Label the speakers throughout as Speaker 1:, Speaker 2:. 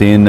Speaker 1: 3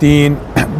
Speaker 2: 3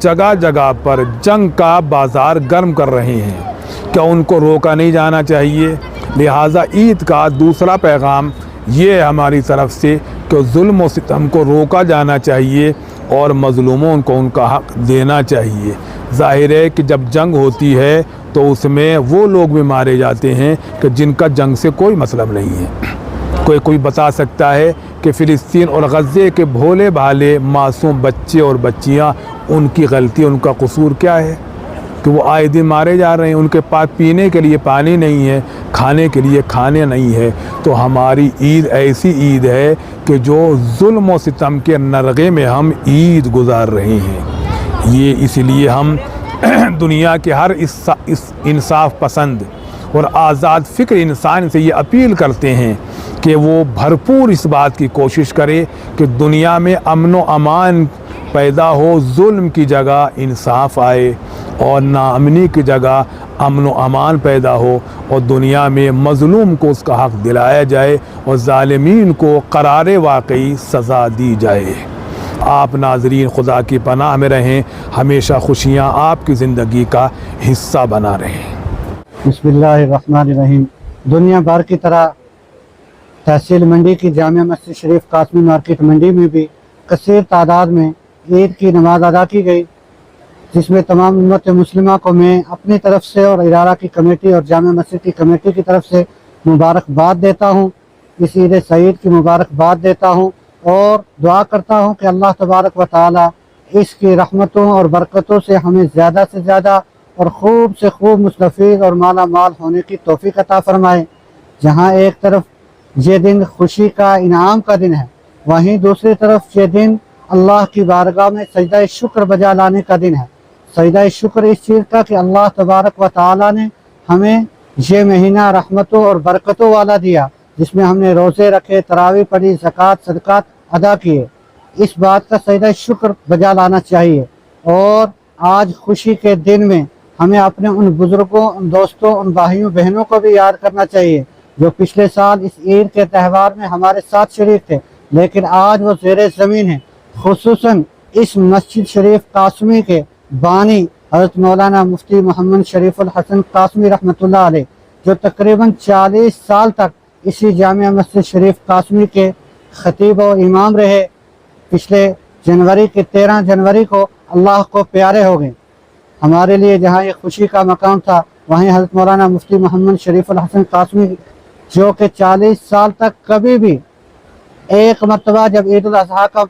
Speaker 2: جگہ جگہ پر جنگ کا بازار گرم کر رہے ہیں، کیا ان کو روکا نہیں جانا چاہیے؟ لہٰذا عید کا دوسرا پیغام یہ ہے ہماری طرف سے کہ ظلم و ستم کو روکا جانا چاہیے اور مظلوموں کو ان کا حق دینا چاہیے۔ ظاہر ہے کہ جب جنگ ہوتی ہے تو اس میں وہ لوگ بھی مارے جاتے ہیں کہ جن کا جنگ سے کوئی مطلب نہیں ہے۔ کوئی بتا سکتا ہے کہ فلسطین اور غزے کے بھولے بھالے معصوم بچے اور بچیاں، ان کی غلطی، ان کا قصور کیا ہے کہ وہ آئے دن مارے جا رہے ہیں؟ ان کے پاس پینے کے لیے پانی نہیں ہے، کھانے کے لیے کھانے نہیں ہے۔ تو ہماری عید ایسی عید ہے کہ جو ظلم و ستم کے نرغے میں ہم عید گزار رہے ہیں۔ یہ اس لیے ہم دنیا کے ہر انصاف پسند اور آزاد فکر انسان سے یہ اپیل کرتے ہیں کہ وہ بھرپور اس بات کی کوشش کرے کہ دنیا میں امن و امان پیدا ہو، ظلم کی جگہ انصاف آئے اور ناامنی کی جگہ امن و امان پیدا ہو، اور دنیا میں مظلوم کو اس کا حق دلایا جائے اور ظالمین کو قرار واقعی سزا دی جائے۔ آپ ناظرین خدا کی پناہ میں رہیں، ہمیشہ خوشیاں آپ کی زندگی کا حصہ بنا رہیں۔
Speaker 3: بسم اللہ الرحمن الرحیم۔ دنیا بھر کی طرح تحصیل منڈی کی جامع مسجد شریف قاسمی مارکیٹ منڈی میں بھی کثیر تعداد میں عید کی نماز ادا کی گئی، جس میں تمام امت مسلمہ کو میں اپنی طرف سے اور ادارہ کی کمیٹی اور جامع مسجد کی کمیٹی کی طرف سے مبارکباد دیتا ہوں، اس عید سعید کی مبارکباد دیتا ہوں، اور دعا کرتا ہوں کہ اللہ تبارک و تعالی اس کی رحمتوں اور برکتوں سے ہمیں زیادہ سے زیادہ اور خوب سے خوب مستفید اور مالا مال ہونے کی توفیق عطا فرمائے۔ جہاں ایک طرف یہ دن خوشی کا، انعام کا دن ہے، وہیں دوسری طرف یہ دن اللہ کی بارگاہ میں سجدہ شکر بجا لانے کا دن ہے۔ سجدہ شکر اس چیز کا کہ اللہ تبارک و تعالی نے ہمیں یہ مہینہ رحمتوں اور برکتوں والا دیا، جس میں ہم نے روزے رکھے، تراویح پڑھی، زکوٰۃ صدقات ادا کیے۔ اس بات کا سجدہ شکر بجا لانا چاہیے، اور آج خوشی کے دن میں ہمیں اپنے ان بزرگوں، ان دوستوں، ان بھائیوں بہنوں کو بھی یاد کرنا چاہیے جو پچھلے سال اس عید کے تہوار میں ہمارے ساتھ شریک تھے، لیکن آج وہ زیر زمین ہیں۔ خصوصاً اس مسجد شریف قاسمی کے بانی حضرت مولانا مفتی محمد شریف الحسن قاسمی رحمۃ اللہ علیہ، جو تقریباً 40 سال تک اسی جامع مسجد شریف قاسمی کے خطیب و امام رہے، پچھلے جنوری کے 13 جنوری کو اللہ کو پیارے ہو گئے۔ ہمارے لیے جہاں یہ خوشی کا مقام تھا، وہیں حضرت مولانا مفتی محمد شریف الحسن قاسمی، جو کہ 40 سال تک کبھی بھی ایک مرتبہ جب عید الاضحیٰ کا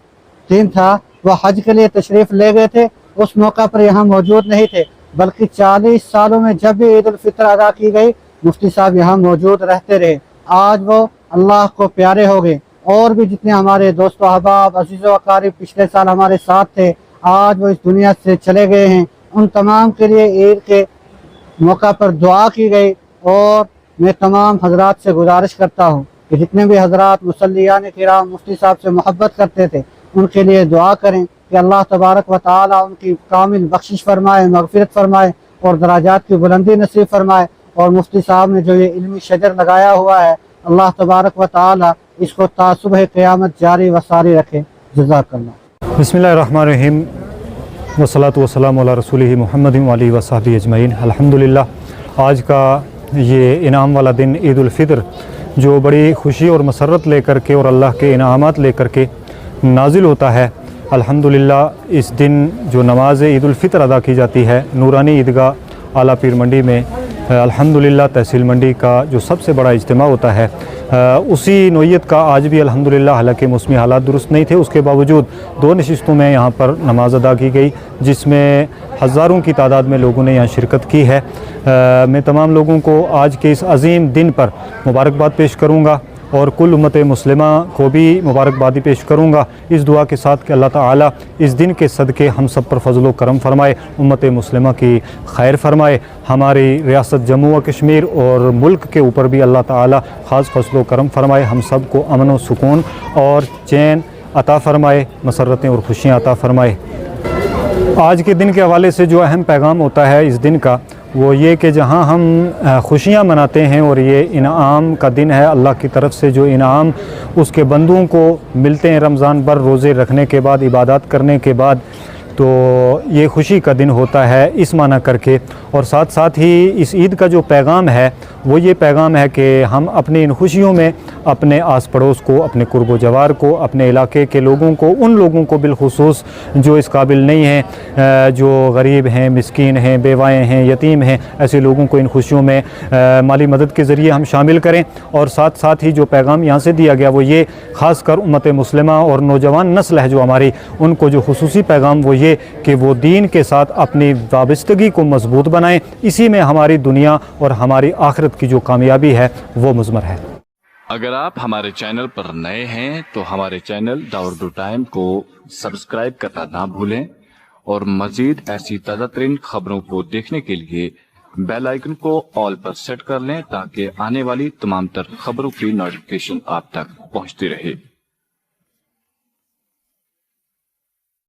Speaker 3: دن تھا وہ حج کے لیے تشریف لے گئے تھے، اس موقع پر یہاں موجود نہیں تھے، بلکہ 40 سالوں میں جب بھی عید الفطر ادا کی گئی مفتی صاحب یہاں موجود رہتے رہے۔ آج وہ اللہ کو پیارے ہو گئے، اور بھی جتنے ہمارے دوست و احباب، عزیز و اقارب پچھلے سال ہمارے ساتھ تھے، آج وہ اس دنیا سے چلے گئے ہیں۔ ان تمام کے لیے عید کے موقع پر دعا کی گئی، اور میں تمام حضرات سے گزارش کرتا ہوں کہ جتنے بھی حضرات مصلیان کرام مفتی صاحب سے محبت کرتے تھے ان کے لیے دعا کریں کہ اللہ تبارک و تعالی ان کی کامل بخشش فرمائے، مغفرت فرمائے اور درجات کی بلندی نصیب فرمائے، اور مفتی صاحب نے جو یہ علمی شجر لگایا ہوا ہے اللہ تبارک و تعالی اس کو تا صبح قیامت جاری و ساری رکھے۔ جزاک اللہ۔
Speaker 4: بسم اللہ الرحمن الرحیم، والصلاۃ والسلام علی رسولہ محمد وعلیہ وصحبہ اجمعین۔ الحمدللہ، آج کا یہ انعام والا دن عید الفطر جو بڑی خوشی اور مسرت لے کر کے اور اللہ کے انعامات لے کر کے نازل ہوتا ہے، الحمدللہ اس دن جو نماز عید الفطر ادا کی جاتی ہے نورانی عیدگاہ اعلیٰ پیر منڈی میں، الحمدللہ تحصیل منڈی کا جو سب سے بڑا اجتماع ہوتا ہے، اسی نوعیت کا آج بھی الحمدللہ، حالانکہ موسمی حالات درست نہیں تھے، اس کے باوجود 2 نشستوں میں یہاں پر نماز ادا کی گئی، جس میں ہزاروں کی تعداد میں لوگوں نے یہاں شرکت کی ہے۔ میں تمام لوگوں کو آج کے اس عظیم دن پر مبارکباد پیش کروں گا، اور کل امت مسلمہ کو بھی مبارکبادی پیش کروں گا، اس دعا کے ساتھ کہ اللہ تعالیٰ اس دن کے صدقے ہم سب پر فضل و کرم فرمائے، امت مسلمہ کی خیر فرمائے، ہماری ریاست جموں و کشمیر اور ملک کے اوپر بھی اللہ تعالیٰ خاص فضل و کرم فرمائے، ہم سب کو امن و سکون اور چین عطا فرمائے، مسرتیں اور خوشیاں عطا فرمائے۔ آج کے دن کے حوالے سے جو اہم پیغام ہوتا ہے اس دن کا، وہ یہ کہ جہاں ہم خوشیاں مناتے ہیں اور یہ انعام کا دن ہے، اللہ کی طرف سے جو انعام اس کے بندوں کو ملتے ہیں رمضان بھر روزے رکھنے کے بعد، عبادات کرنے کے بعد، تو یہ خوشی کا دن ہوتا ہے اس معنی کر کے، اور ساتھ ساتھ ہی اس عید کا جو پیغام ہے وہ یہ پیغام ہے کہ ہم اپنی ان خوشیوں میں اپنے آس پڑوس کو، اپنے قرب و جوار کو، اپنے علاقے کے لوگوں کو، ان لوگوں کو بالخصوص جو اس قابل نہیں ہیں، جو غریب ہیں، مسکین ہیں، بیوائیں ہیں، یتیم ہیں، ایسے لوگوں کو ان خوشیوں میں مالی مدد کے ذریعے ہم شامل کریں۔ اور ساتھ ساتھ ہی جو پیغام یہاں سے دیا گیا وہ یہ، خاص کر امت مسلمہ اور نوجوان نسل ہے جو ہماری، ان کو جو خصوصی پیغام وہ یہ کہ وہ دین کے ساتھ اپنی وابستگی کو مضبوط بنائیں، اسی میں ہماری دنیا اور ہماری آخرت کی جو کامیابی ہے وہ مضمر ہے۔
Speaker 5: اگر آپ ہمارے چینل پر نئے ہیں تو ہمارے چینل داوردو ٹائم کو سبسکرائب کرنا نہ بھولیں، اور مزید ایسی تازہ ترین خبروں کو دیکھنے کے لیے بیل آئیکن کو آل پر سیٹ کر لیں تاکہ آنے والی تمام تر خبروں کی نوٹیفیکیشن آپ تک پہنچتی رہے۔